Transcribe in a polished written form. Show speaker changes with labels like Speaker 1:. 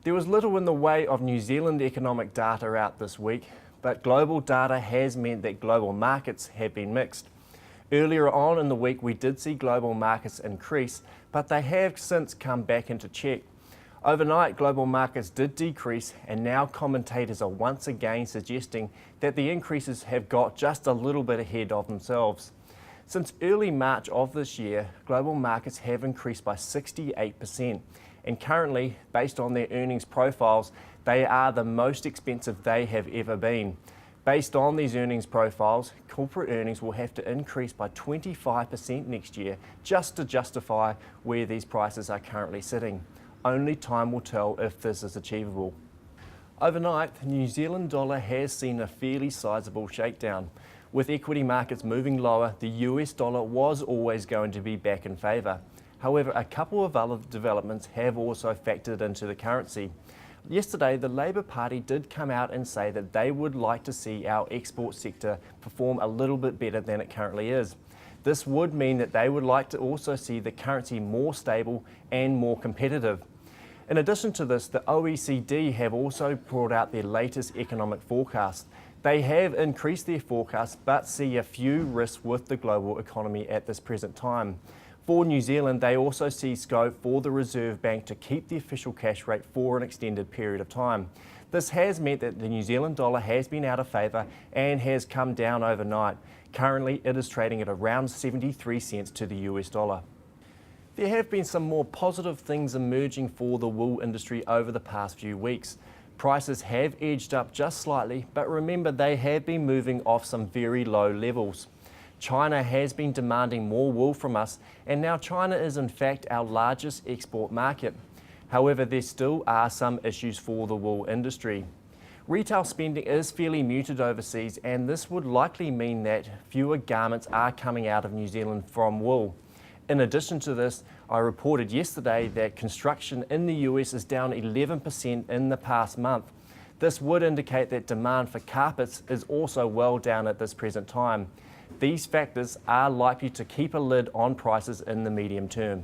Speaker 1: There was little in the way of New Zealand economic data out this week, but global data has meant that global markets have been mixed. Earlier on in the week we did see global markets increase, but they have since come back into check. Overnight, global markets did decrease, and now commentators are once again suggesting that the increases have got just a little bit ahead of themselves. Since early March of this year, global markets have increased by 68%, and currently, based on their earnings profiles, they are the most expensive they have ever been. Based on these earnings profiles, corporate earnings will have to increase by 25% next year just to justify where these prices are currently sitting. Only time will tell if this is achievable. Overnight, the New Zealand dollar has seen a fairly sizable shakedown. With equity markets moving lower, the US dollar was always going to be back in favour. However, a couple of other developments have also factored into the currency. Yesterday, the Labour Party did come out and say that they would like to see our export sector perform a little bit better than it currently is. This would mean that they would like to also see the currency more stable and more competitive. In addition to this, the OECD have also brought out their latest economic forecast. They have increased their forecast but see a few risks with the global economy at this present time. For New Zealand, they also see scope for the Reserve Bank to keep the official cash rate for an extended period of time. This has meant that the New Zealand dollar has been out of favour and has come down overnight. Currently, it is trading at around 73 cents to the US dollar. There have been some more positive things emerging for the wool industry over the past few weeks. Prices have edged up just slightly, but remember they have been moving off some very low levels. China has been demanding more wool from us, and now China is in fact our largest export market. However, there still are some issues for the wool industry. Retail spending is fairly muted overseas, and this would likely mean that fewer garments are coming out of New Zealand from wool. In addition to this, I reported yesterday that construction in the US is down 11% in the past month. This would indicate that demand for carpets is also well down at this present time. These factors are likely to keep a lid on prices in the medium term.